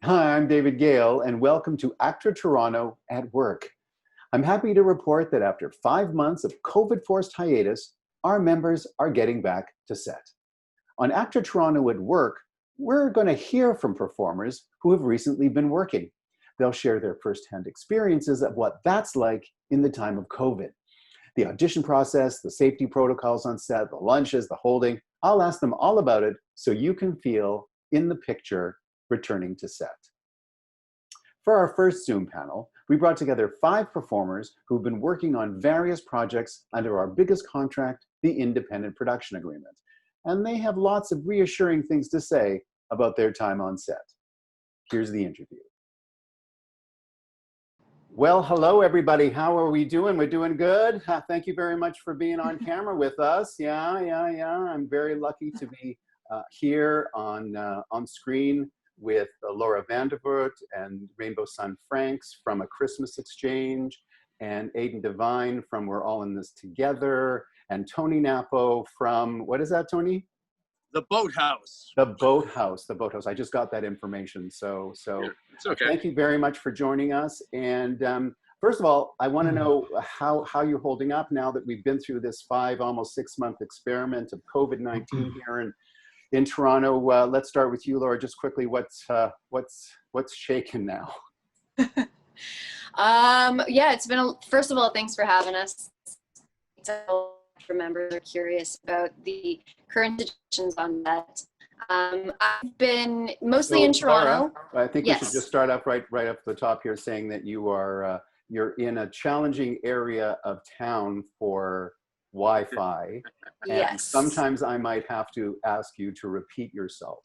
Hi, I'm David Gale, and welcome to ACTRA Toronto at Work. I'm happy to report that after 5 months of COVID-forced hiatus, our members are getting back to set. On ACTRA Toronto at Work, we're going to hear from performers who have recently been working. They'll share their firsthand experiences of what that's like in the time of COVID. The audition process, the safety protocols on set, the lunches, the holding. I'll ask them all about it so you can feel in the picture returning to set. For our first Zoom panel, we brought together 5 performers who've been working on various projects under our biggest contract, the Independent Production Agreement. And they have lots of reassuring things to say about their time on set. Here's the interview. Well, hello everybody. How are we doing? We're doing good. Thank you very much for being on camera with us. Yeah. I'm very lucky to be here on screen with Laura Vandervoort and Rainbow Sun Francks from A Christmas Exchange, and Aidan Devine from We're All in This Together, and Tony Nappo from, what is that, Tony? The Boathouse. The Boathouse, the Boathouse. I just got that information. So it's okay. Thank you very much for joining us. And first of all, I want to know how you're holding up now that we've been through this almost 6-month experiment of COVID-19 here in Toronto. Let's start with you, Laura. Just quickly, what's shaking now? Yeah, it's been first of all, thanks for having us. Members are curious about the current situations on that. I've been mostly in Toronto. Laura, I think we should just start off right up the top here, saying that you're in a challenging area of town for Wi-Fi. And sometimes I might have to ask you to repeat yourself.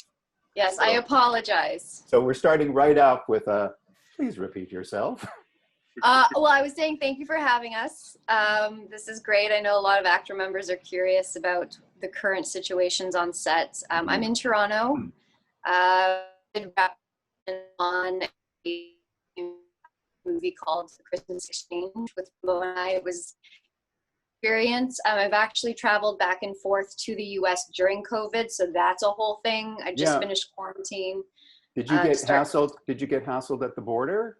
Yes, I apologize. So we're starting right up with please repeat yourself. Well, I was saying thank you for having us. This is great. I know a lot of ACTRA members are curious about the current situations on set. I'm in Toronto. On a movie called The Christmas Exchange with Rainbow and I. It was experience. I've actually traveled back and forth to the US during COVID, so that's a whole thing. I just finished quarantine. Did you get hassled? Did you get hassled at the border?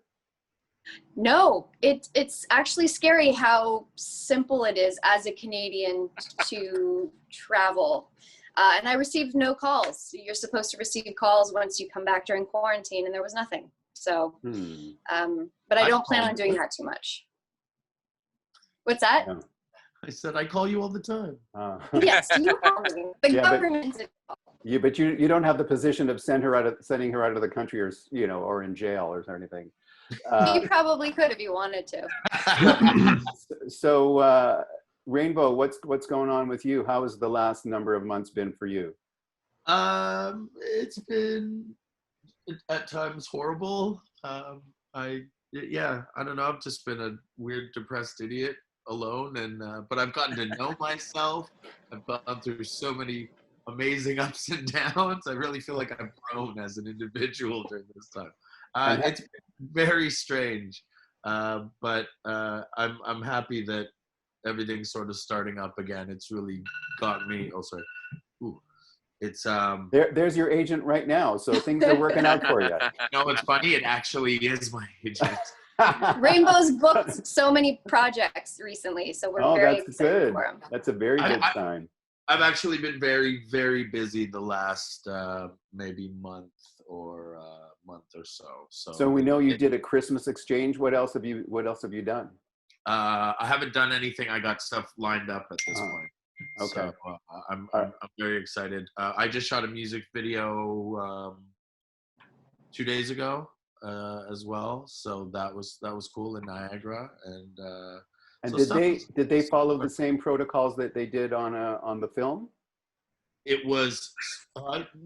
No, it's actually scary how simple it is as a Canadian to travel. And I received no calls. You're supposed to receive calls once you come back during quarantine, and there was nothing. So, but I don't plan on doing that too much. What's that? Yeah. I said, I call you all the time. Yes, you call me. The government did call. Yeah, but you don't have the position of sending her out of the country, or or in jail or anything. You probably could if you wanted to. So, Rainbow, what's going on with you? How has the last number of months been for you? It's been at times horrible. I don't know. I've just been a weird, depressed idiot alone, and but I've gotten to know myself. I've gone through so many amazing ups and downs. I really feel like I've grown as an individual during this time. It's been very strange, but I'm happy that everything's sort of starting up again. It's really got me. Oh, sorry. Ooh. It's there's your agent right now, so things are working out for you. No, it's funny. It actually is my agent. Rainbow's booked so many projects recently, so we're very excited for him. That's a very good sign. I've actually been very, very busy the last maybe month or so. So we know you did A Christmas Exchange. What else have you done? I haven't done anything. I got stuff lined up at this point. Okay. So, I'm very excited. I just shot a music video 2 days ago as well. So that was cool in Niagara. And so did they follow the same protocols that they did on the film? It was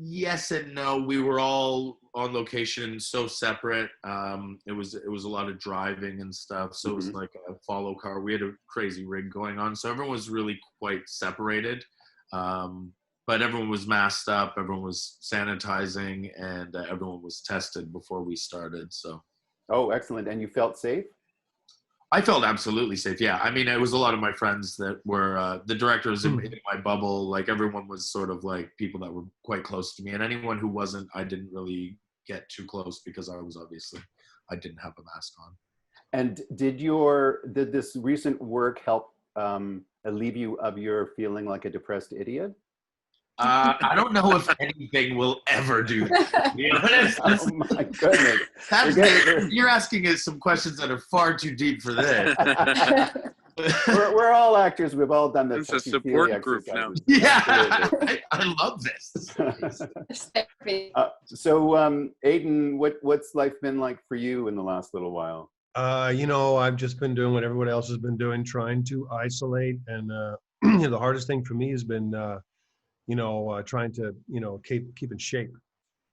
yes and no. We were all on location, so separate. It was a lot of driving and stuff. So it was like a follow car. We had a crazy rig going on, so everyone was really quite separated. But everyone was masked up. Everyone was sanitizing, and everyone was tested before we started. So. Oh, excellent! And you felt safe? I felt absolutely safe. Yeah. I mean, it was a lot of my friends that were, the directors in my bubble. Like everyone was sort of like people that were quite close to me, and anyone who wasn't, I didn't really get too close because I didn't have a mask on. And did this recent work help alleviate you of your feeling like a depressed idiot? I don't know if anything will ever do that, to be honest. Oh my goodness. You're asking us some questions that are far too deep for this. we're all actors. We've all done this. It's a support group now. Yeah, I love this. So, Aidan, what's life been like for you in the last little while? You know, I've just been doing what everyone else has been doing, trying to isolate. And the hardest thing for me has been, trying to, keep in shape.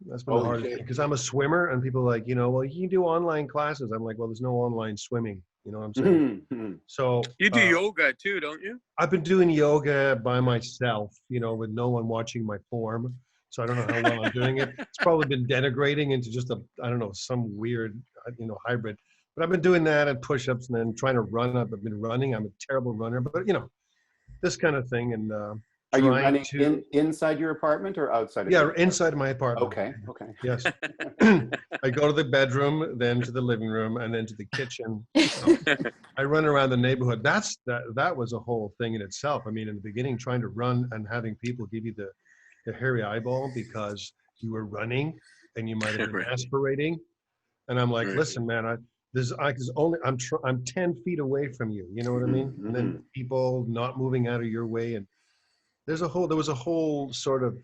That's been the hardest thing, because I'm a swimmer, and people are like, well, you can do online classes. I'm like, well, there's no online swimming. You know what I'm saying? So you do yoga too, don't you? I've been doing yoga by myself, with no one watching my form. So I don't know how well I'm doing it. It's probably been denigrating into just some weird, hybrid. But I've been doing that and push-ups, and then trying to run. I've been running. I'm a terrible runner, but this kind of thing. And are you running inside your apartment or outside? Yeah, inside my apartment. Okay. Yes. I go to the bedroom, then to the living room, and then to the kitchen. I run around the neighborhood. That was a whole thing in itself. I mean, in the beginning, trying to run and having people give you the hairy eyeball because you were running and you might have been aspirating. And I'm like, listen, man, I'm 10 feet away from you. You know what I mean? Mm-hmm. And then people not moving out of your way, and there was a whole sort of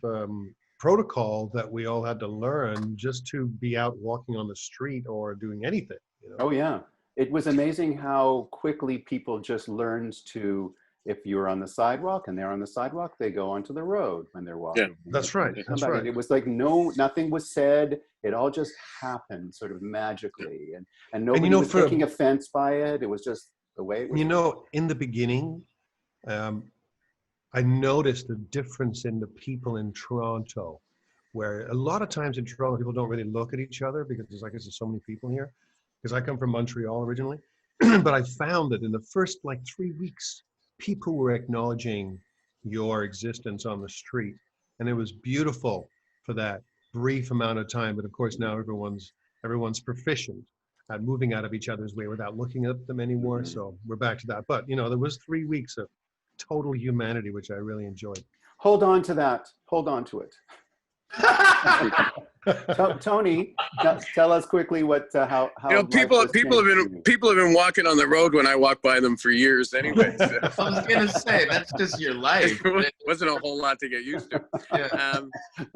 protocol that we all had to learn just to be out walking on the street or doing anything. Oh yeah, it was amazing how quickly people just learned to. If you're on the sidewalk and they're on the sidewalk, they go onto the road when they're walking. Yeah, that's right. That's right. It was like nothing was said. It all just happened sort of magically, and nobody was taking offense by it. It was just the way it was. In the beginning, I noticed the difference in the people in Toronto, where a lot of times in Toronto, people don't really look at each other because there's so many people here. Because I come from Montreal originally, but I found that in the first 3 weeks, people were acknowledging your existence on the street. And it was beautiful for that brief amount of time. But of course, now everyone's proficient at moving out of each other's way without looking at them anymore. Mm-hmm. So we're back to that. But, there was 3 weeks of total humanity, which I really enjoyed. Hold on to that. Hold on to it. Tony, tell us quickly how people have been walking on the road when I walk by them for years anyway. So. I was gonna say that's just your life. It wasn't a whole lot to get used to. Yeah.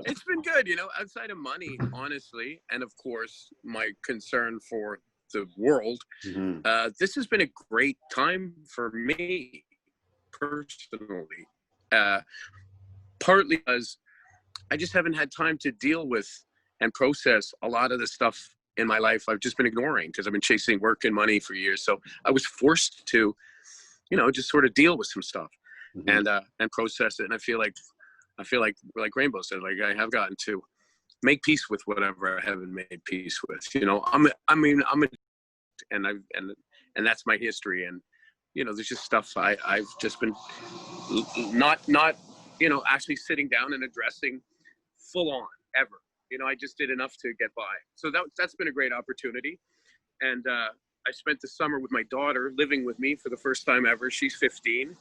It's been good, outside of money, honestly, and of course my concern for the world. Mm-hmm. This has been a great time for me personally, partly because I just haven't had time to deal with and process a lot of the stuff in my life I've just been ignoring because I've been chasing work and money for years. So I was forced to, just sort of deal with some stuff. Mm-hmm. and process it. And I feel like Rainbow said, I have gotten to make peace with whatever I haven't made peace with. And that's my history. And there's just stuff I've just been not actually sitting down and addressing full on ever. I just did enough to get by. So that's been a great opportunity. And I spent the summer with my daughter living with me for the first time ever. She's 15.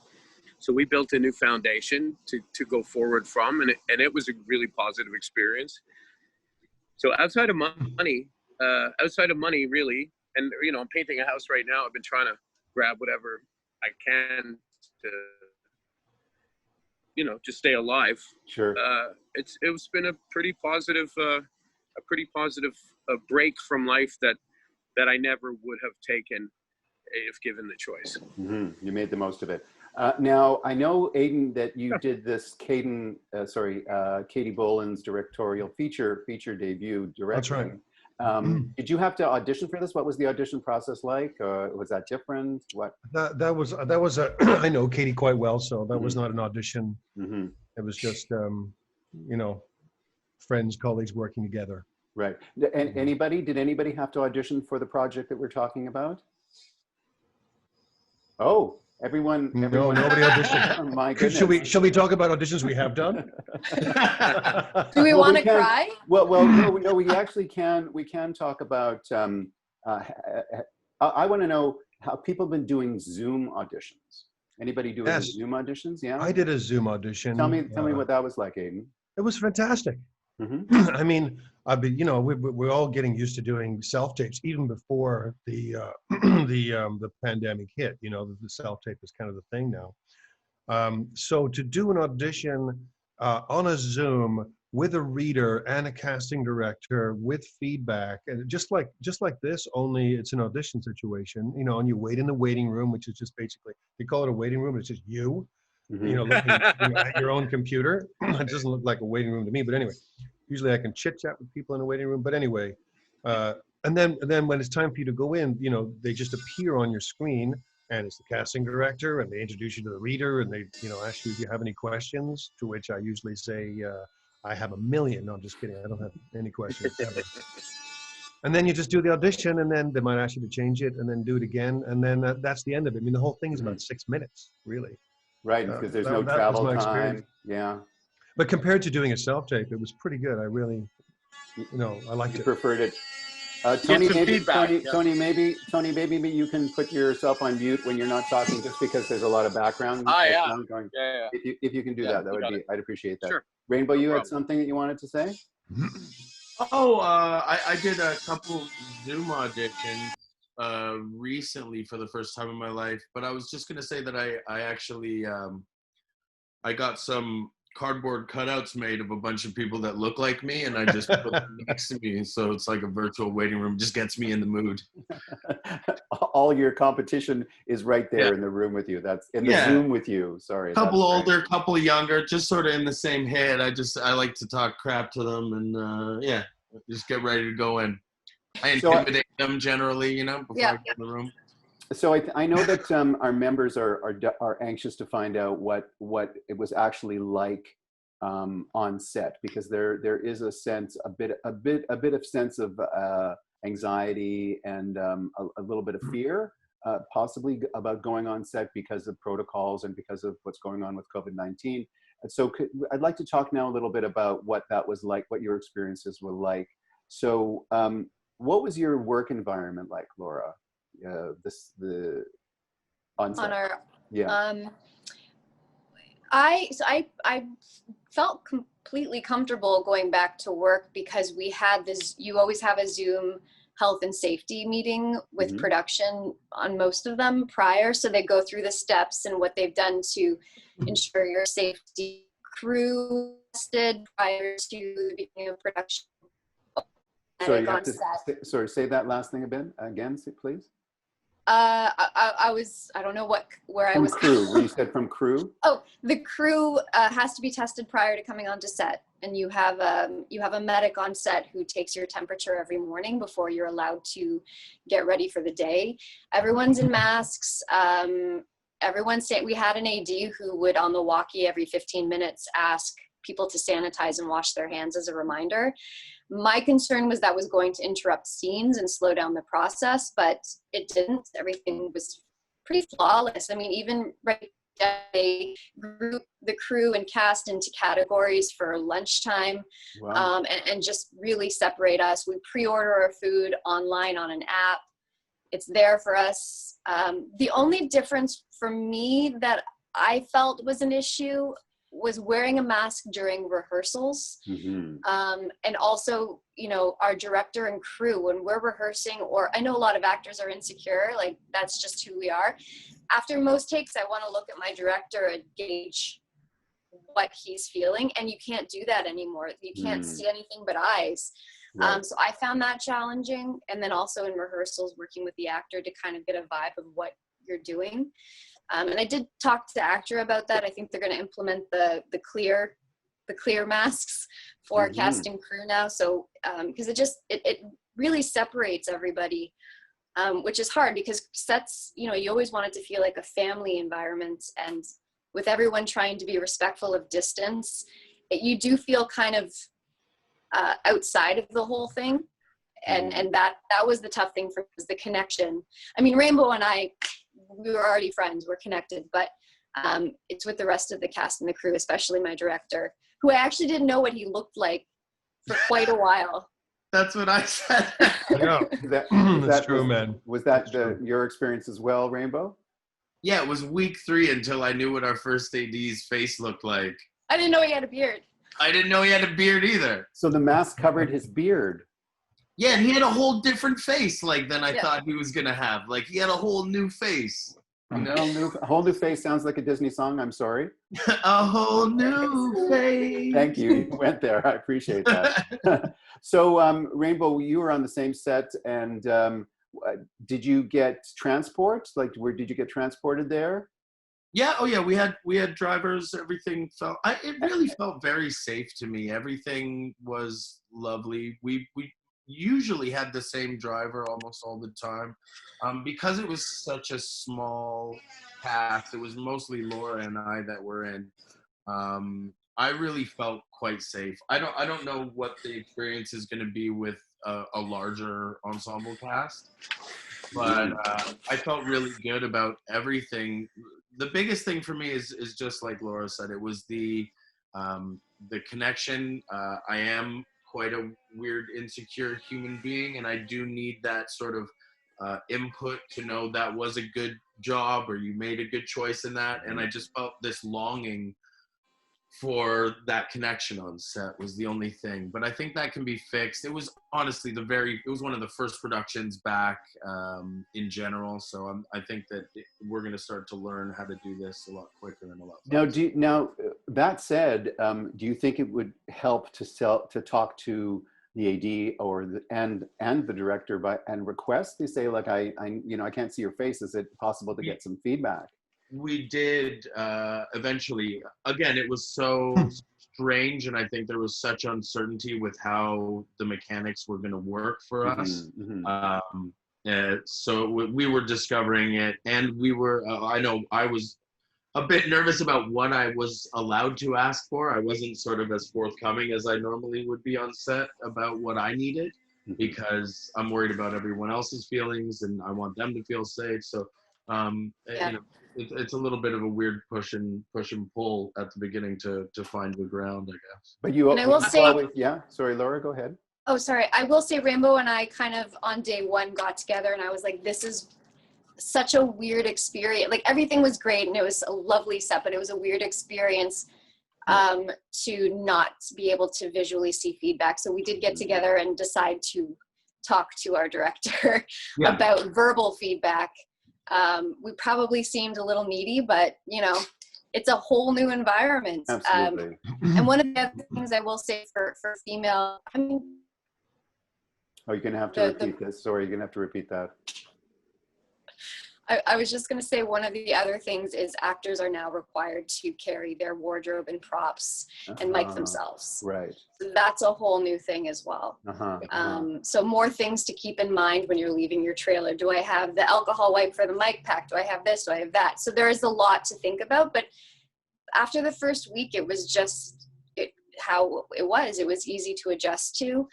So we built a new foundation to go forward from, and it was a really positive experience. So outside of money really, and I'm painting a house right now. I've been trying to grab whatever I can to just stay alive. Sure. It's been a pretty positive break from life that I never would have taken if given the choice. Mm-hmm. You made the most of it. Now I know, Aidan, that you did this Katie Boland's directorial feature debut directly. That's right. Did you have to audition for this? What was the audition process like? Was that different? What? That was I know Katie quite well, so that was not an audition. Mm-hmm. It was just friends, colleagues working together. Right. And did anybody have to audition for the project that we're talking about? Oh, Everyone. No, nobody auditioned. Oh, my goodness. Shall we talk about auditions we have done? Do we Well, want to can- cry? Well, no, we actually can. We can talk about. I want to know how people have been doing Zoom auditions. Anybody doing Yes. Zoom auditions? Yeah. I did a Zoom audition. Tell me what that was like, Aidan. It was fantastic. Mm-hmm. I mean, we're all getting used to doing self tapes even before the the pandemic hit. You know, the self tape is kind of the thing now. So to do an audition on a Zoom with a reader and a casting director with feedback, and just like this, only it's an audition situation. You know, and you wait in the waiting room, which is just basically, they call it a waiting room. It's just you. Mm-hmm. You know, looking at your own computer. It doesn't look like a waiting room to me, but anyway, usually I can chit chat with people in a waiting room. But anyway, and then when it's time for you to go in, you know, they just appear on your screen, and it's the casting director, and they introduce you to the reader, and they, you know, ask you if you have any questions. To which I usually say, I have a million. No, I'm just kidding. I don't have any questions ever. And then you just do the audition, and then they might ask you to change it, and then do it again, and then that's the end of it. I mean, the whole thing is about 6 minutes, really. Right, because there's that no was travel my time. experience. Yeah. But compared to doing a self-tape, it was pretty good. I really, you know, I liked You it. preferred it. Tony, some maybe, feedback, Tony, yeah. Tony, maybe you can put yourself on mute when you're not talking, just because there's a lot of background Yeah. sound going. Yeah. If you can do that, that would be. I'd appreciate that. Sure. Rainbow, No you had problem. something that you wanted to say? I did a couple Zoom auditions recently for the first time in my life, but I was just gonna say that I actually I got some cardboard cutouts made of a bunch of people that look like me, and I just put them next to me, so it's like a virtual waiting room. Just gets me in the mood. All your competition is right there in the room with you. That's in the Zoom with you. Sorry. Couple older, couple younger, just sort of in the same head. I like to talk crap to them, and just get ready to go in. I intimidate them generally, you know, before I get in the room. So I know that our members are anxious to find out what it was actually like on set, because there is a sense, a bit of sense of anxiety and a little bit of fear, possibly about going on set because of protocols and because of what's going on with COVID-19. And so I'd like to talk now a little bit about what that was like, what your experiences were like. So what was your work environment like, Laura? On set. I felt completely comfortable going back to work because we had this, you always have a Zoom health and safety meeting with production on most of them prior, so they go through the steps and what they've done to ensure your safety. Crew tested prior to the beginning of production. Sorry, say that last thing again, please. I don't know where I was. From crew, where you said from crew? Oh, the crew has to be tested prior to coming onto set, and you have a medic on set who takes your temperature every morning before you're allowed to get ready for the day. Everyone's in masks. We had an AD who would on the walkie every 15 minutes ask people to sanitize and wash their hands as a reminder. My concern was that was going to interrupt scenes and slow down the process, but it didn't. Everything was pretty flawless. I mean, even right, they group the crew and cast into categories for lunchtime. Wow. And just really separate us. We pre-order our food online on an app. It's there for us. The only difference for me that I felt was an issue was wearing a mask during rehearsals. And also, you know, our director and crew, when we're rehearsing, or I know a lot of actors are insecure, like that's just who we are. After most takes, I want to look at my director and gauge what he's feeling, and you can't do that anymore. You can't see anything but eyes. Right. So I found that challenging. And then also in rehearsals, working with the actor to kind of get a vibe of what you're doing. And I did talk to ACTRA about that. I think they're going to implement the clear masks for cast and crew now. So because it really separates everybody, which is hard because sets, you know, you always want it to feel like a family environment, and with everyone trying to be respectful of distance, you do feel kind of outside of the whole thing. And that was the tough thing for me, was the connection. I mean, Rainbow and I, we were already friends, we're connected, but it's with the rest of the cast and the crew, especially my director, who I actually didn't know what he looked like for quite a while. That's what I said. Yeah, that's true, man. Was that your experience as well, Rainbow? Yeah, it was week 3 until I knew what our first AD's face looked like. I didn't know he had a beard. I didn't know he had a beard either. So the mask covered his beard. Yeah, and he had a whole different face than I thought he was gonna have. Like, he had a whole new face. You know? A whole new face sounds like a Disney song. I'm sorry. A whole new face. Thank you. You went there. I appreciate that. So, Rainbow, you were on the same set, and did you get transport? Like, did you get transported there? Yeah. Oh, yeah. We had drivers. Everything it really felt very safe to me. Everything was lovely. We usually had the same driver almost all the time, because it was such a small cast. It was mostly Laura and I that were in. I really felt quite safe. I don't know what the experience is going to be with a larger ensemble cast, but I felt really good about everything. The biggest thing for me is just like Laura said. It was the connection. I am quite a weird, insecure human being, and I do need that sort of input to know that was a good job or you made a good choice in that. And I just felt this longing for that connection on set was the only thing. But I think that can be fixed. It was honestly it was one of the first productions back in general. So I think that we're going to start to learn how to do this a lot quicker and a lot faster. Now, that said, do you think it would help to talk to the AD or and the director and request? They say, like, I can't see your face. Is it possible to get some feedback? We did eventually. Again, it was so strange, and I think there was such uncertainty with how the mechanics were going to work for us. So we were discovering it, and we were. I know I was a bit nervous about what I was allowed to ask for. I wasn't sort of as forthcoming as I normally would be on set about what I needed, because I'm worried about everyone else's feelings, and I want them to feel safe. So. It's a little bit of a weird push and pull at the beginning to find the ground, I guess. But you, and I will say, yeah. Sorry, Laura, go ahead. Oh, sorry. I will say, Rainbow and I kind of on day 1 got together, and I was like, this is such a weird experience. Like, everything was great, and it was a lovely set, but it was a weird experience to not be able to visually see feedback. So we did get together and decide to talk to our director about verbal feedback. We probably seemed a little needy, but it's a whole new environment. Absolutely. And one of the other things I will say for female, you're gonna have to repeat this. Sorry, you're gonna have to repeat that. I was just going to say, one of the other things is actors are now required to carry their wardrobe and props and mic themselves. Right. So that's a whole new thing as well. So more things to keep in mind when you're leaving your trailer. Do I have the alcohol wipe for the mic pack? Do I have this? Do I have that? So there is a lot to think about. But after the first week, it was just how it was. It was easy to adjust to.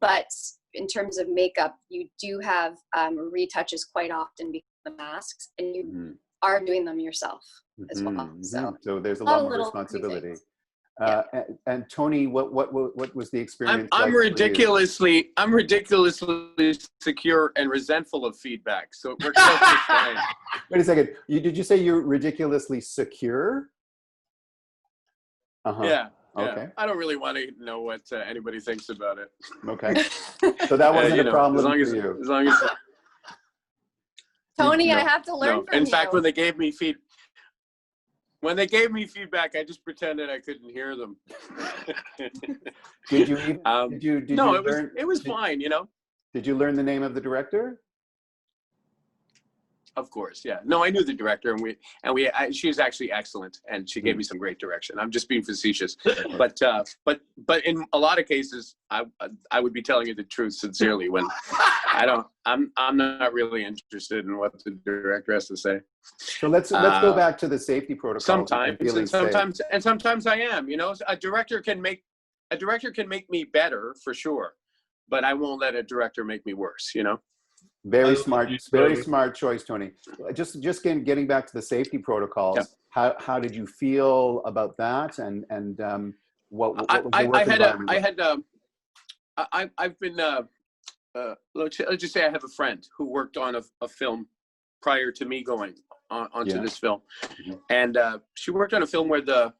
But in terms of makeup, you do have retouches quite often because of the masks, and you are doing them yourself as well. So there's a lot more responsibility. And Tony, what was the experience? I'm ridiculously secure and resentful of feedback, so it works out just fine. Wait a second. Did you say you're ridiculously secure? Yeah. Okay. I don't really want to know what anybody thinks about it. Okay. So that wasn't a problem for you. As long as Tony, I have to learn from you. In fact, when they gave me feedback, I just pretended I couldn't hear them. Did you? It was fine. Did you learn the name of the director? Of course, yeah. No, I knew the director, and she's actually excellent, and she gave me some great direction. I'm just being facetious, but in a lot of cases, I would be telling you the truth sincerely when I'm not really interested in what the director has to say. So let's go back to the safety protocol. Sometimes I am. A director can make me better for sure, but I won't let a director make me worse. Very smart, very smart choice, Tony. Just getting back to the safety protocols. Yeah. How did you feel about that? And what was the work environment? I've been let's just say I have a friend who worked on a film prior to me going onto this film, and she worked on a film where the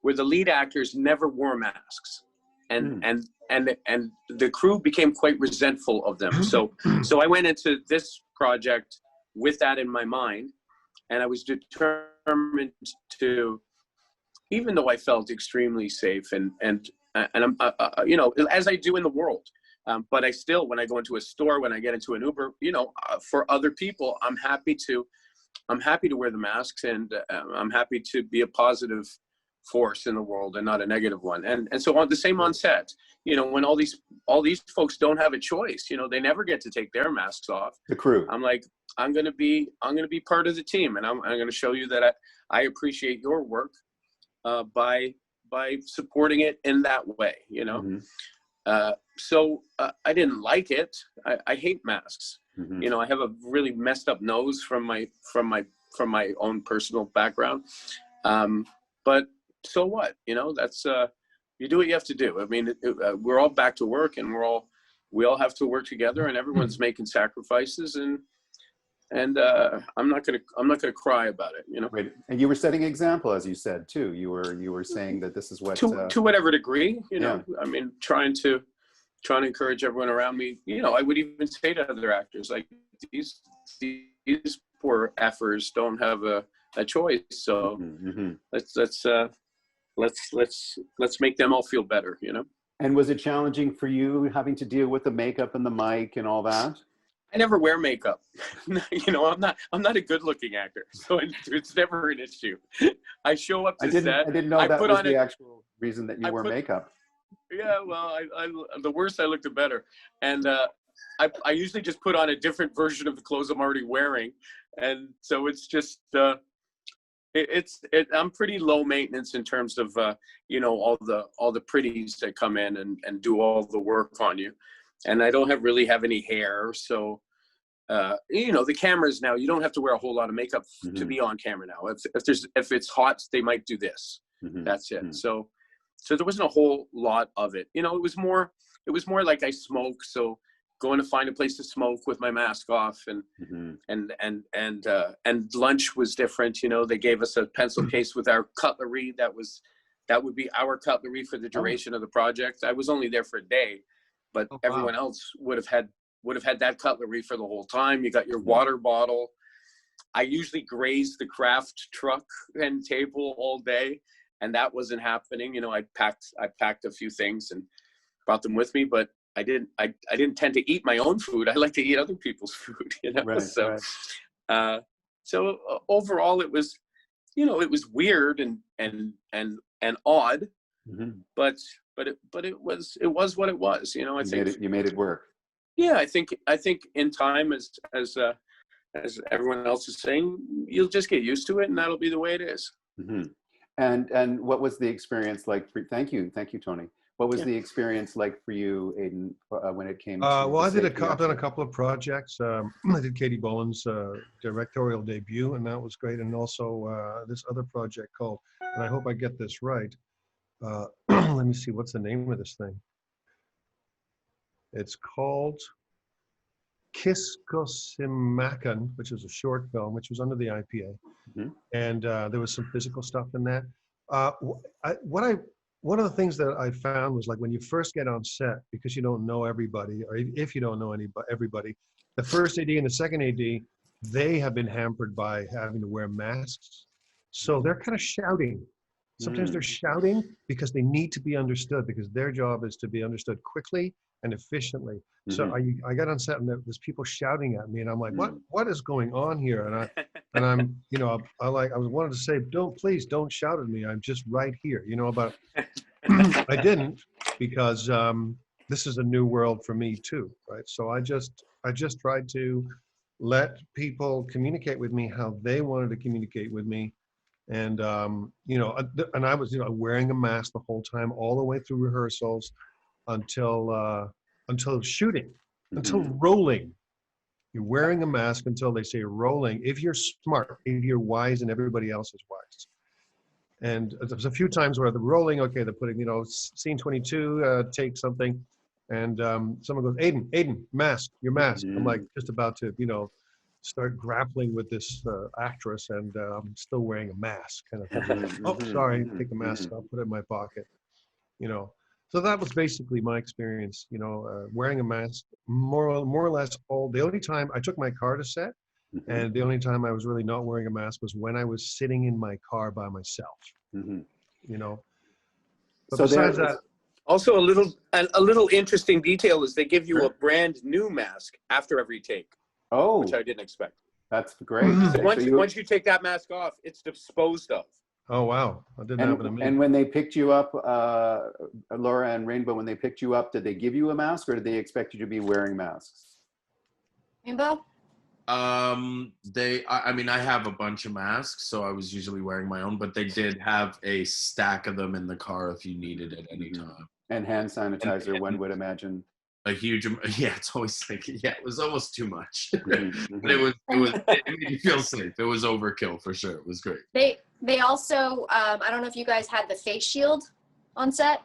lead actors never wore masks. And the crew became quite resentful of them. So I went into this project with that in my mind, and I was determined to, even though I felt extremely safe and I'm you know, as I do in the world, but I still, when I go into a store, when I get into an Uber, you know, for other people, I'm happy to wear the masks, and I'm happy to be a positive force in the world and not a negative one. And so on the same on set, you know, when all these folks don't have a choice, you know, they never get to take their masks off. The crew. I'm like, I'm gonna be part of the team, and I'm gonna show you that I appreciate your work by supporting it in that way, you know. So I didn't like it. I hate masks. You know, I have a really messed up nose from my own personal background. But so what, you know, that's you do what you have to do. I mean, we're all back to work, and we all have to work together, and everyone's making sacrifices, and I'm not gonna cry about it, you know. Right. And you were setting an example, as you said too. You were saying that this is what to whatever degree, you know. I mean, trying to encourage everyone around me. You know, I would even say to other actors, like, these poor effers don't have a choice. So let's make them all feel better, you know. And was it challenging for you having to deal with the makeup and the mic and all that? I never wear makeup. You know, I'm not a good-looking actor, so it's never an issue. I show up to set. I didn't know that was the actual reason that you wore makeup. Yeah, well, the worse I look, the better. And I usually just put on a different version of the clothes I'm already wearing, and so it's just I'm pretty low maintenance in terms of you know, all the pretties that come in and do all the work on you, and I don't really have any hair, so you know, the cameras now, you don't have to wear a whole lot of makeup to be on camera now. If it's hot, they might do this. That's it. So there wasn't a whole lot of it. You know, it was more like I smoke, so going to find a place to smoke with my mask off, and lunch was different. You know, they gave us a pencil case with our cutlery. That would be our cutlery for the duration of the project. I was only there for a day, but everyone else would have had that cutlery for the whole time. You got your water bottle. I usually grazed the craft truck and table all day, and that wasn't happening. You know, I packed a few things and brought them with me, but I didn't tend to eat my own food. I like to eat other people's food, you know. Right, so overall, it was, you know, it was weird and odd, but it was what it was, you know. You made it work. Yeah, I think in time, as everyone else is saying, you'll just get used to it, and that'll be the way it is. And what was the experience like for, thank you, Tony. What was the experience like for you, Aidan, when it came to well, I've done a couple of projects. I did Katie Boland's directorial debut, and that was great. And also this other project called, and I hope I get this right, let me see, what's the name of this thing? It's called Kiskosimakan, which is a short film, which was under the IPA. And there was some physical stuff in that. One of the things that I found was, like, when you first get on set, because you don't know everybody, or if you don't know everybody, the first AD and the second AD, they have been hampered by having to wear masks. So they're kind of shouting. Sometimes they're shouting because they need to be understood, because their job is to be understood quickly and efficiently. So I got on set, and there's people shouting at me, and I'm like, what is going on here? And I'm, you know, I wanted to say, please don't shout at me. I'm just right here, you know, but I didn't, because this is a new world for me too, right? So I just tried to let people communicate with me how they wanted to communicate with me. And, you know, and I was, you know, wearing a mask the whole time, all the way through rehearsals until shooting, until rolling. You're wearing a mask until they say rolling. If you're smart, if you're wise, and everybody else is wise. And there's a few times where the rolling, okay, they're putting, you know, scene 22, take something, and someone goes, Aidan, mask, your mask. I'm like just about to, you know, start grappling with this actress, and I'm still wearing a mask, kind of thing. Oh, sorry, take the mask off, put it in my pocket, you know. So that was basically my experience, you know, wearing a mask more or less all. The only time I took my car to set, and the only time I was really not wearing a mask was when I was sitting in my car by myself, you know. But So besides that, also a little interesting detail is they give you a brand new mask after every take, which I didn't expect. That's great. So once you take that mask off, it's disposed of. oh wow, that didn't happen to me. And when they picked you up, Laura and Rainbow, when they picked you up, did they give you a mask, or did they expect you to be wearing masks? Rainbow? I mean, I have a bunch of masks, so I was usually wearing my own, but they did have a stack of them in the car if you needed it any time. And hand sanitizer, one would imagine. A huge, yeah, it's always like, yeah, it was almost too much. But it made you feel safe. It was overkill for sure. It was great. They also, I don't know if you guys had the face shield on set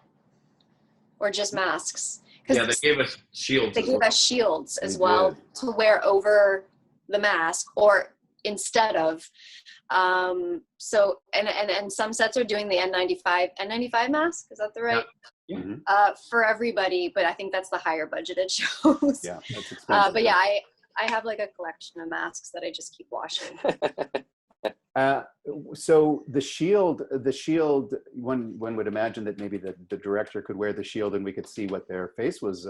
or just masks. Yeah, they gave us shields. They gave us shields as well to wear over the mask or instead of. So and some sets are doing the N95 mask. Is that the right? Yeah. For everybody, but I think that's the higher budgeted shows. Yeah, that's expensive. But yeah, I have like a collection of masks that I just keep washing. So the shield, one would imagine that maybe the director could wear the shield and we could see what their face was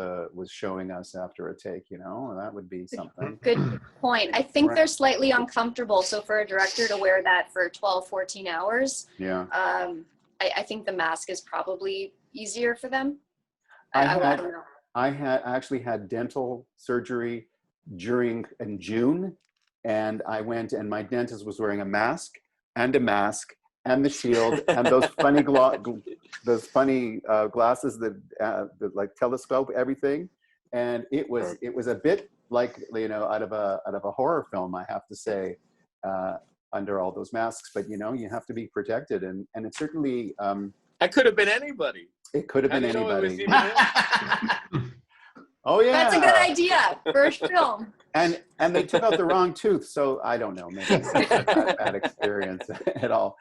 showing us after a take, you know, that would be something. Good point. I think they're slightly uncomfortable. So for a director to wear that for 12, 14 hours, I think the mask is probably easier for them. I don't know. I actually had dental surgery in June, and I went and my dentist was wearing a mask and the shield and those funny glasses that like telescope everything, and it was a bit like, you know, out of a horror film, I have to say, under all those masks. But you know, you have to be protected, and it certainly That could have been anybody. It could have been anybody. Oh yeah, that's a good idea for a film. And they took out the wrong tooth, so I don't know, maybe it's not a bad experience at all.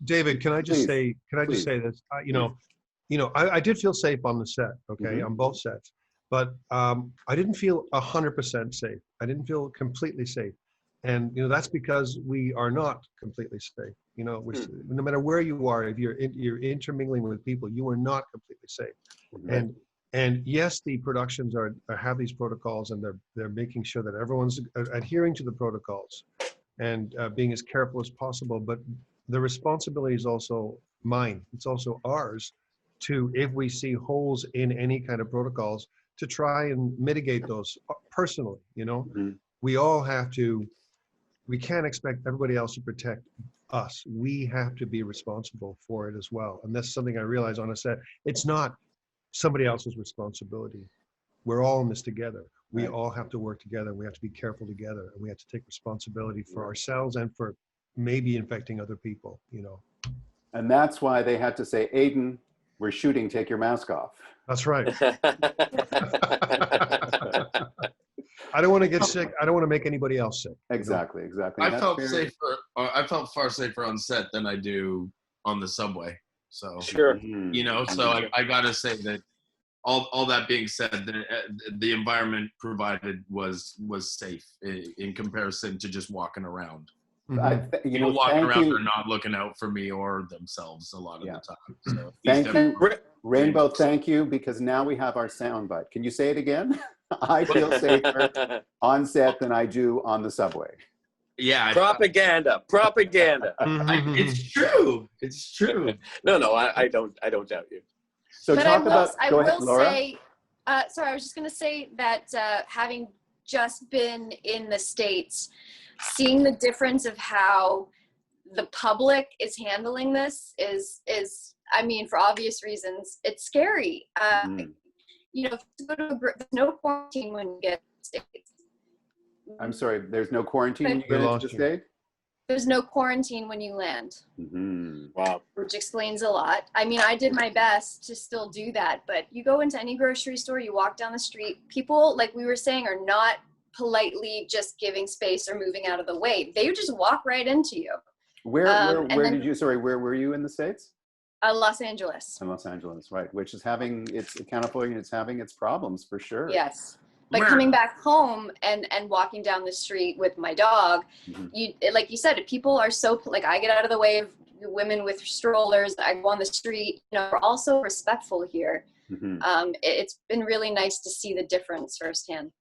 David, can I just say this? I did feel safe on the set, okay, on both sets, but I didn't feel 100% safe. I didn't feel completely safe, and you know that's because we are not completely safe. You know, no matter where you are, if you're intermingling with people, you are not completely safe. And yes, the productions have these protocols, and they're making sure that everyone's adhering to the protocols and being as careful as possible. But the responsibility is also mine. It's also ours to, if we see holes in any kind of protocols, to try and mitigate those personally. You know, we all have to. We can't expect everybody else to protect us. We have to be responsible for it as well. And that's something I realize on a set. It's not somebody else's responsibility. We're all in this together. We all have to work together. We have to be careful together, and we have to take responsibility for ourselves and for maybe infecting other people, you know. And that's why they had to say, Aidan, we're shooting, take your mask off. That's right. I don't want to get sick. I don't want to make anybody else sick. Exactly. I felt far safer on set than I do on the subway. So sure, you know, so I gotta say that all that being said, the environment provided was safe in comparison to just walking around. People walking around are not looking out for me or themselves a lot of the time. So thank you, Rainbow. Thank you, because now we have our soundbite. Can you say it again? I feel safer on set than I do on the subway. Yeah, propaganda. It's true. It's true. No, I don't doubt you. So but I will Laura. Say, sorry, I was just going to say that having just been in the States, seeing the difference of how the public is handling this is, I mean, for obvious reasons, it's scary. You know, to go to no quarantine when you get to the States. I'm sorry, there's no quarantine when you get into the state? There's no quarantine when you land. Wow. Which explains a lot. I mean, I did my best to still do that, but you go into any grocery store, you walk down the street, people, like we were saying, are not politely just giving space or moving out of the way. They would just walk right into you. Where were you in the States? Los Angeles. In Los Angeles, right, which is having California, it's having its problems for sure. Yes. But coming back home and walking down the street with my dog, you, like you said, people are so, like, I get out of the way of women with strollers. I go on the street, you know, we're also respectful here. It's been really nice to see the difference firsthand.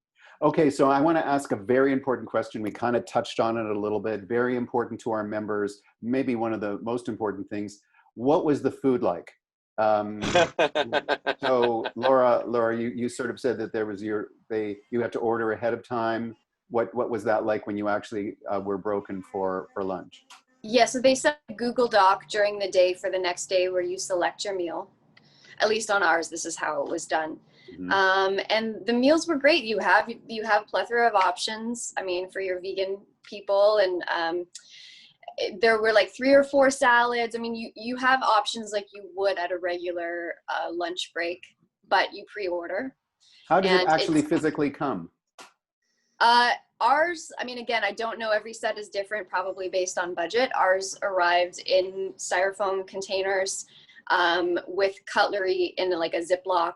Okay, so I want to ask a very important question. We kind of touched on it a little bit. Very important to our members, maybe one of the most important things. What was the food like? So Laura, you sort of said that there was you had to order ahead of time. What was that like when you actually were broken for lunch? Yeah, so they sent a Google Doc during the day for the next day where you select your meal. At least on ours, this is how it was done. And the meals were great. You have plethora of options. I mean, for your vegan people, and there were like 3 or 4 salads. I mean, you have options like you would at a regular lunch break, but you pre-order. How does it actually physically come? Ours, I mean, again, I don't know, every set is different, probably based on budget. Ours arrived in styrofoam containers with cutlery in like a Ziploc,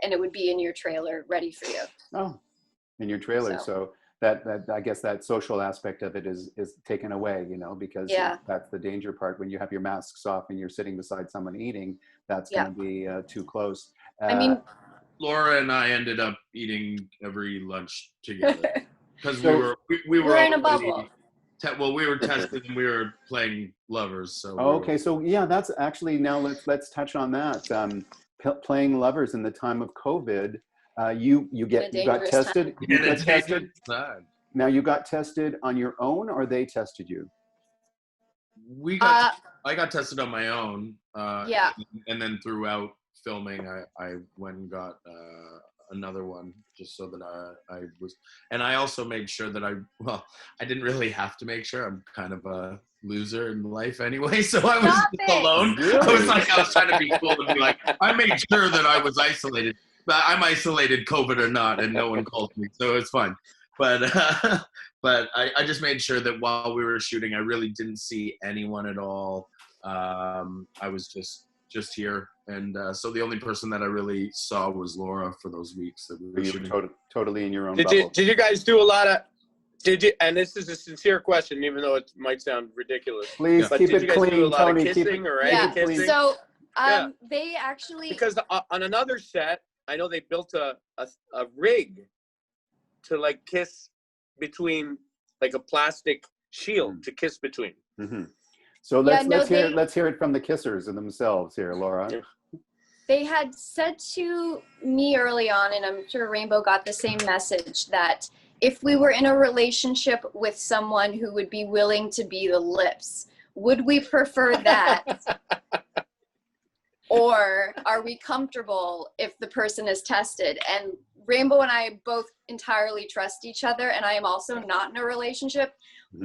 and it would be in your trailer ready for you. Oh, in your trailer. So that I guess that social aspect of it is taken away, you know, because that's the danger part. When you have your masks off and you're sitting beside someone eating, that's going to be too close. I mean, Laura and I ended up eating every lunch together because we were in a bubble. We were tested and we were playing lovers. So okay, so yeah, that's actually, now let's touch on that. Playing lovers in the time of COVID. You got tested. You got tested. Now you got tested on your own, or they tested you? I got tested on my own. And then throughout filming, I went and got another one just so that I was, and I also made sure that I didn't really have to make sure. I'm kind of a loser in life anyway, so I was just alone. Really? I was trying to be cool and be like, I made sure that I was isolated. But I'm isolated, COVID or not, and no one called me, so it's fine. But I just made sure that while we were shooting, I really didn't see anyone at all. I was just here, and so the only person that I really saw was Laura for those weeks that we were shooting. Totally in your own bubble. Did you guys do a lot of? And this is a sincere question, even though it might sound ridiculous. Please keep it clean, do a lot Tony. of kissing or any kissing? So they actually, because on another set, I know they built a rig to like kiss between, like a plastic shield to kiss between. So let's hear it from the kissers themselves here, Laura. They had said to me early on, and I'm sure Rainbow got the same message, that if we were in a relationship with someone who would be willing to be the lips, would we prefer that? Or are we comfortable if the person is tested? And Rainbow and I both entirely trust each other, and I am also not in a relationship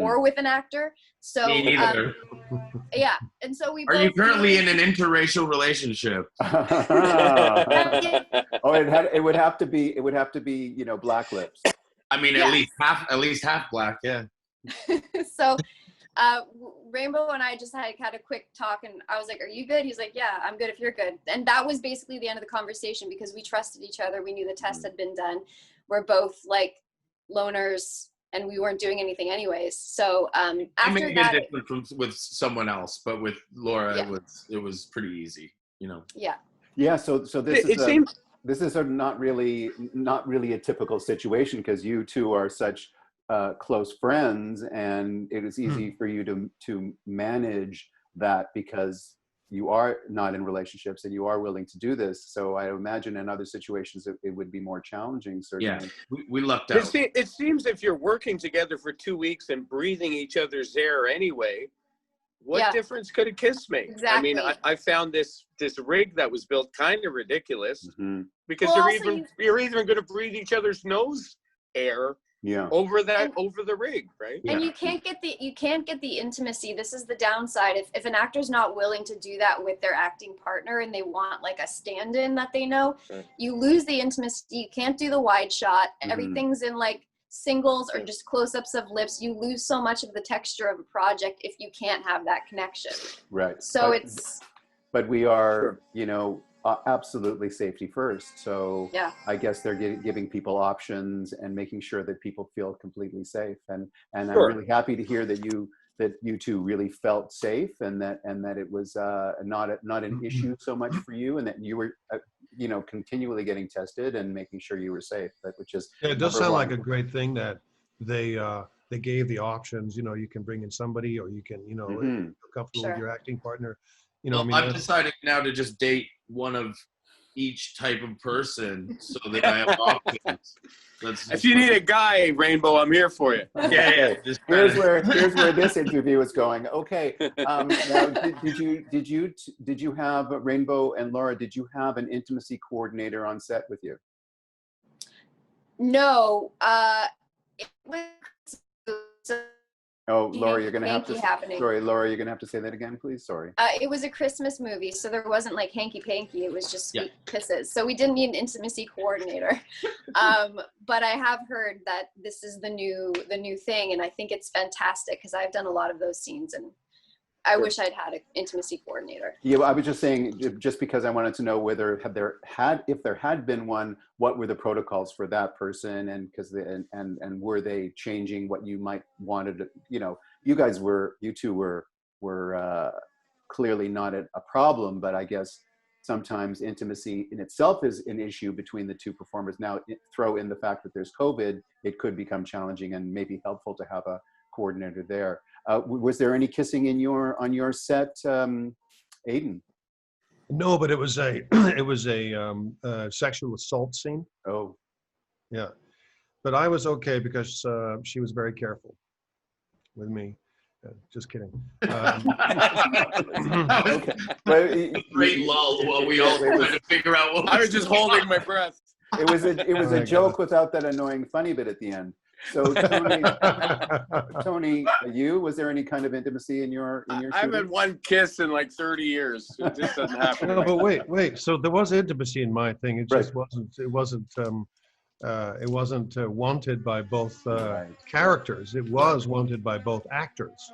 or with an actor. So me neither. Yeah, and so we. Are you currently in an interracial relationship? It would have to be, you know, black lips. I mean, at least half black, yeah. So Rainbow and I just had a quick talk, and I was like, are you good? He's like, yeah, I'm good if you're good. And that was basically the end of the conversation, because we trusted each other. We knew the test had been done. We're both like loners, and we weren't doing anything anyways. So after that, it different with someone else, but with Laura, it was pretty easy, you know. Yeah. So this is not really a typical situation, because you two are such close friends, and it is easy for you to manage that, because you are not in relationships and you are willing to do this. So I imagine in other situations it would be more challenging, certainly. Yeah, we lucked out. It seems if you're working together for 2 weeks and breathing each other's air anyway, what difference could a kiss make? Exactly. I mean, I found this rig that was built kind of ridiculous, because you're even going to breathe each other's nose air Yeah. over the rig, right? And you can't get the intimacy. This is the downside. If an actor's not willing to do that with their acting partner and they want like a stand-in that they know, you lose the intimacy. You can't do the wide shot. Everything's in like singles or just close-ups of lips. You lose so much of the texture of a project if you can't have that connection. Right. So but we are, you know, absolutely safety first. So yeah. I guess they're giving people options and making sure that people feel completely safe. And I'm really happy to hear that you two really felt safe, and that it was not an issue so much for you, and that you were you know, continually getting tested and making sure you were safe. Which is it does sound like a great thing that they gave the options. You know, you can bring in somebody, or you can, you know, feel comfortable with your acting partner. You know, well, I'm deciding now to just date one of each type of person so that I have options. If you need a guy, Rainbow, I'm here for you. Yeah. Here's where this interview is going. Okay. Now, did you have Rainbow and Laura? Did you have an intimacy coordinator on set with you? No. It was Oh, Laura, you're gonna have to. happening. Sorry, Laura, you're gonna have to say that again, please. Sorry. It was a Christmas movie, so there wasn't like hanky-panky. It was just sweet kisses. So we didn't need an intimacy coordinator. But I have heard that this is the new thing, and I think it's fantastic because I've done a lot of those scenes, and I wish I'd had an intimacy coordinator. Yeah, well, I was just saying, just because I wanted to know whether if there had been one, what were the protocols for that person, and and were they changing what you might wanted? You know, you two were clearly not a problem, but I guess sometimes intimacy in itself is an issue between the two performers. Now, throw in the fact that there's COVID, it could become challenging and maybe helpful to have a coordinator there. Was there any kissing on your set, Aidan? No, but it was a sexual assault scene. Oh, yeah, but I was okay because she was very careful with me. Just kidding. Okay. Great lull while we all trying to figure out what I was just holding my breath. It was a joke without that annoying funny bit at the end. So Tony, was there any kind of intimacy in your I haven't had one kiss in like 30 years. It just doesn't happen. No, but wait. So there was intimacy in my thing. It just wasn't wanted by both characters. It was wanted by both actors.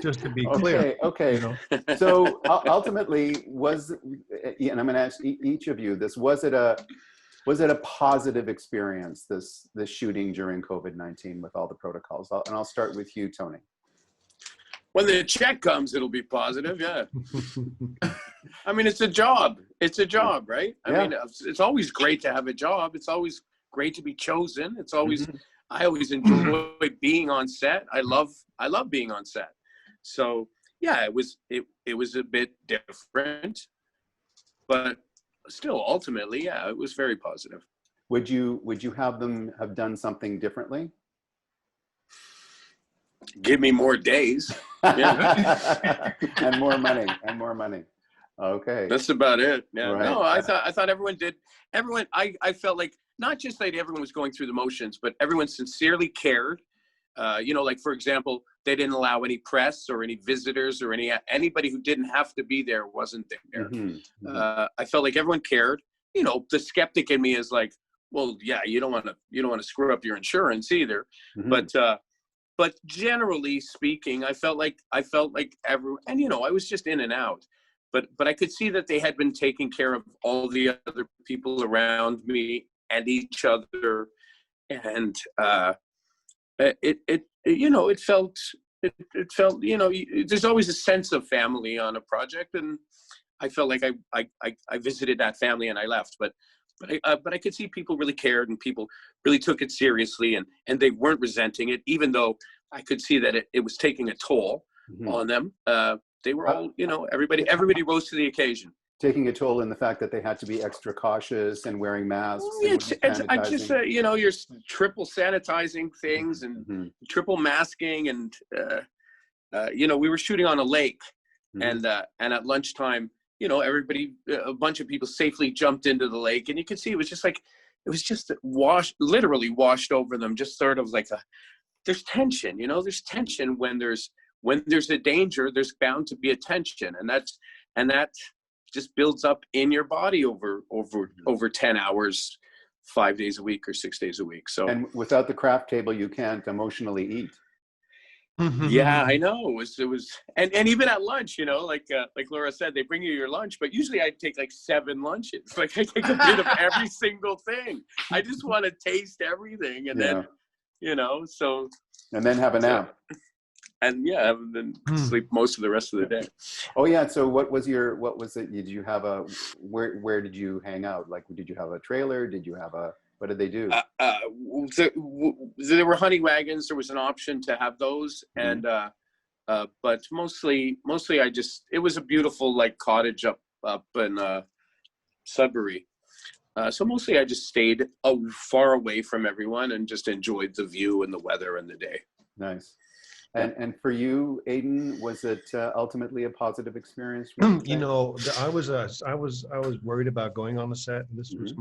Just to be clear. Okay. You know? So ultimately, and I'm going to ask each of you this: was it a positive experience, this shooting during COVID-19 with all the protocols? And I'll start with you, Tony. When the check comes, it'll be positive. Yeah. I mean, it's a job. It's a job, right? I mean, it's always great to have a job. It's always great to be chosen. It's always, I always enjoy being on set. I love being on set. So yeah, it was a bit different, but still, ultimately, yeah, it was very positive. Would you have them have done something differently? Give me more days. Yeah. and more money. Okay. That's about it. Yeah. Right. No, I thought everyone did. I felt like not just that everyone was going through the motions, but everyone sincerely cared. You know, like for example, they didn't allow any press or any visitors or anybody who didn't have to be there wasn't there. I felt like everyone cared. You know, the skeptic in me is like, well, yeah, you don't want to screw up your insurance either. But generally speaking, I felt like everyone, and you know, I was just in and out. But I could see that they had been taking care of all the other people around me and each other, and it felt, you know, there's always a sense of family on a project, and I felt like I visited that family and I left, but I could see people really cared and people really took it seriously, and they weren't resenting it, even though I could see that it was taking a toll on them. They were all, you know, everybody rose to the occasion. Taking a toll in the fact that they had to be extra cautious and wearing masks. I just, you know, you're triple sanitizing things and triple masking, and you know, we were shooting on a lake, and at lunchtime, you know, a bunch of people safely jumped into the lake, and you could see it was just like, it was just literally washed over them, just sort of like there's tension, you know, there's tension when there's a danger, there's bound to be a tension. And that just builds up in your body over 10 hours, 5 days a week or 6 days a week. So, and without the craft table, you can't emotionally eat. Yeah, I know. It was, and even at lunch, you know, like Laura said, they bring you your lunch, but usually I take like 7 lunches. Like I take a bit of every single thing. I just want to taste everything, and then, you know, so. And then have a nap. And then sleep most of the rest of the day. Oh yeah. So what was it? Did you have where did you hang out? Like, did you have a trailer? What did they do? There were honey wagons. There was an option to have those. And, but mostly it was a beautiful like cottage up in Sudbury. So mostly I just stayed far away from everyone and just enjoyed the view and the weather and the day. Nice. And for you, Aidan, was it ultimately a positive experience? You know, I was worried about going on the set. This was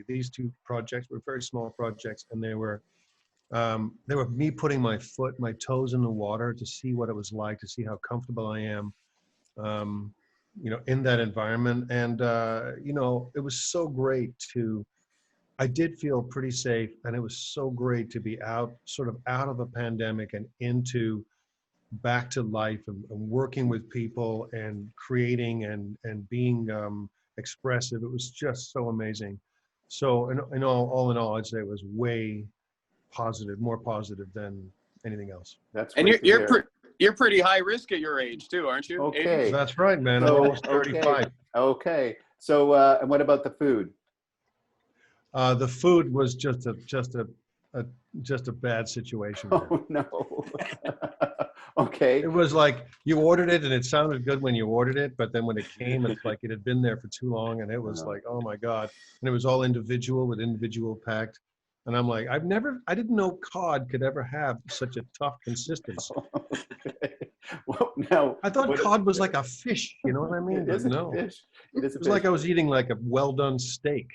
these 2 projects were very small projects, and they were me putting my toes in the water to see what it was like, to see how comfortable I am, you know, in that environment. And you know, it was so great I did feel pretty safe, and it was so great to be sort of out of a pandemic and into back to life and working with people and creating and being expressive. It was just so amazing. So all in all, I'd say it was way positive, more positive than anything else. That's and you're pretty high risk at your age too, aren't you? Okay, that's right, man. I'm almost 35. Okay. So and what about the food? The food was just a bad situation. Oh no. Okay. It was like you ordered it and it sounded good when you ordered it, but then when it came, it's like it had been there for too long, and it was like, oh my God. And it was all individual packed. And I'm like, I didn't know cod could ever have such a tough consistency. Okay. Well, now I thought cod was like a fish, you know what I mean? It is no. a fish. It is a was fish. like I was eating like a well-done steak.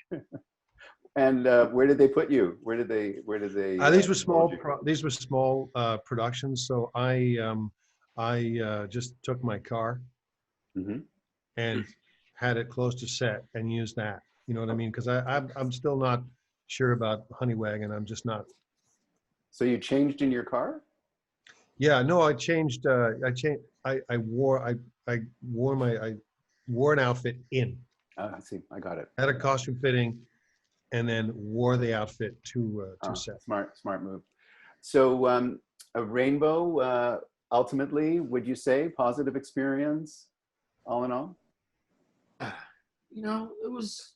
And where did they put you? Where did they? These were small. These were small productions. So I just took my car and had it close to set and used that. You know what I mean? Because I'm still not sure about Honey Wagon. I'm just not. So you changed in your car? Yeah. No, I changed. I wore an outfit in. I see. I got it. Had a costume fitting, and then wore the outfit to set. Smart move. So a Rainbow, ultimately, would you say positive experience, all in all? You know, it's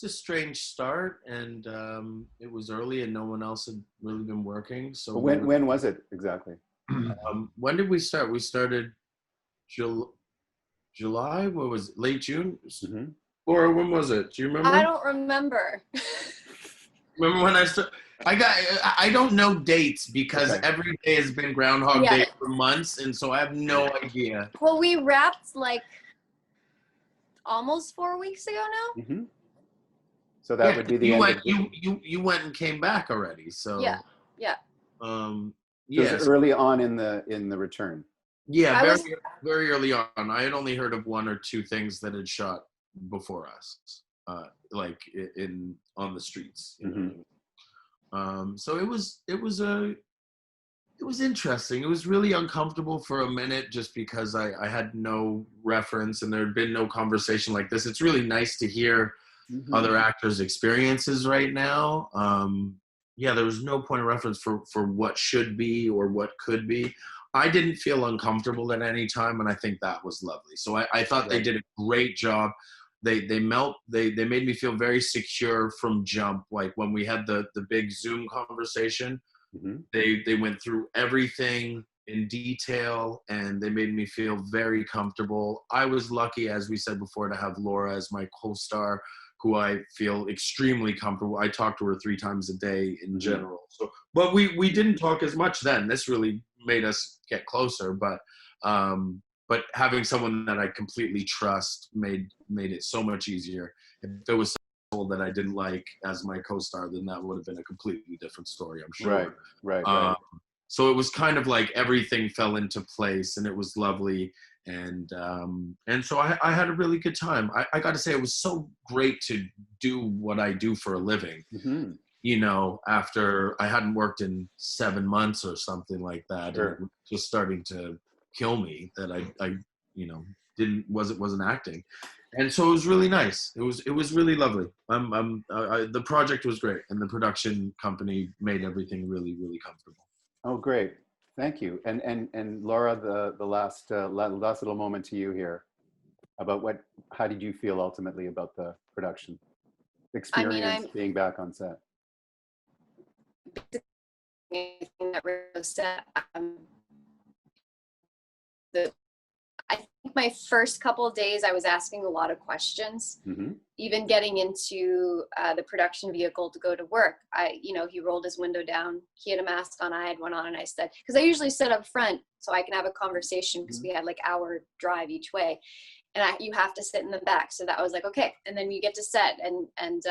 a strange start, and it was early, and no one else had really been working. So when was it exactly? When did we start? We started July. What was it? Late June? Or when was it? Do you remember? I don't remember. Remember when I started? I don't know dates because every day has been Groundhog Day for months, and so I have no idea. Well, we wrapped like almost 4 weeks ago now. So that would be the end. You went and came back already. So yeah. So it was early on in the return. Yeah, very early on. I had only heard of 1 or 2 things that had shot before us, like on the streets. You know what I mean? So it was interesting. It was really uncomfortable for a minute just because I had no reference and there had been no conversation like this. It's really nice to hear other actors' experiences right now. There was no point of reference for what should be or what could be. I didn't feel uncomfortable at any time, and I think that was lovely. So I thought they did a great job. They made me feel very secure from jump. Like when we had the big Zoom conversation, they went through everything in detail, and they made me feel very comfortable. I was lucky, as we said before, to have Laura as my co-star, who I feel extremely comfortable. I talk to her 3 times a day in general. So, but we didn't talk as much then. This really made us get closer. But having someone that I completely trust made it so much easier. If there was that I didn't like as my co-star, then that would have been a completely different story, I'm sure. Right, right. So it was kind of like everything fell into place, and it was lovely. And so I had a really good time. I got to say, it was so great to do what I do for a living. Mm-hmm. You know, after I hadn't worked in 7 months or something like that, Sure. and it was just starting to kill me that I you know, wasn't acting. And so it was really nice. It was really lovely. The project was great, and the production company made everything really, really comfortable. Oh, great. Thank you. And Laura, the last little moment to you here about how did you feel ultimately about the production experience, being back on set? That Ringo said, I think my first couple of days I was asking a lot of questions. Mm-hmm. Even getting into the production vehicle to go to work, he rolled his window down. He had a mask on, I had one on, and I said, because I usually sit up front so I can have a conversation, because we had like hour drive each way, and you have to sit in the back. So that was like, okay. And then you get to set, and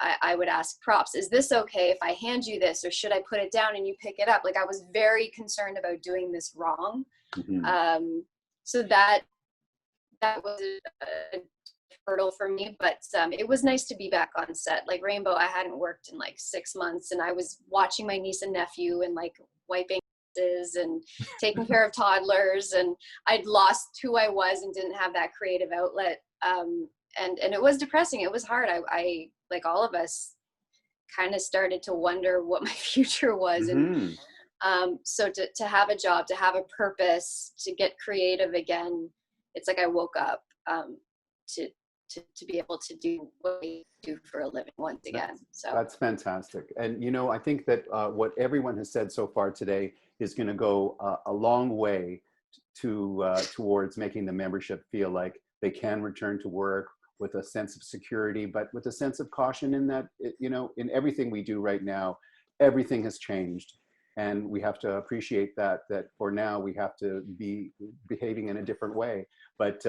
I would ask props, is this okay if I hand you this, or should I put it down and you pick it up? Like, I was very concerned about doing this wrong. Mm-hmm. So that was a hurdle for me, but it was nice to be back on set. Like Rainbow, I hadn't worked in like 6 months, and I was watching my niece and nephew and like wiping and taking care of toddlers, and I'd lost who I was and didn't have that creative outlet. And it was depressing. It was hard. I like all of us kind of started to wonder what my future was. Mm-hmm. And so to have a job, to have a purpose, to get creative again, it's like I woke up to be able to do what we do for a living once again. So that's fantastic. And I think that what everyone has said so far today is going to go a long way towards making the membership feel like they can return to work with a sense of security, but with a sense of caution in that, in everything we do right now, everything has changed. And we have to appreciate that for now we have to be behaving in a different way. But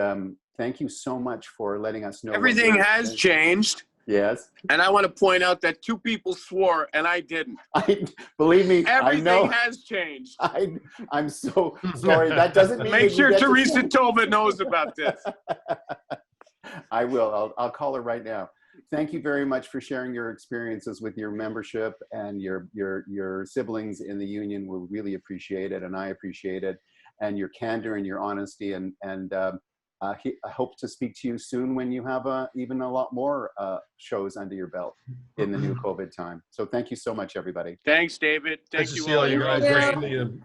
thank you so much for letting us know. Everything has changed. Yes. And I want to point out that 2 people swore and I didn't. Believe me, everything I know. has changed. I'm so sorry. That doesn't mean Make that sure Teresa Tova knows about this. I will. I'll call her right now. Thank you very much for sharing your experiences with your membership and your siblings in the union. We really appreciate it, and I appreciate it, and your candor and your honesty. And I hope to speak to you soon when you have even a lot more shows under your belt in the new COVID time. So thank you so much, everybody. Thanks, David. Thank Nice you to see all. all you You're all guys. great. Nice to meet you.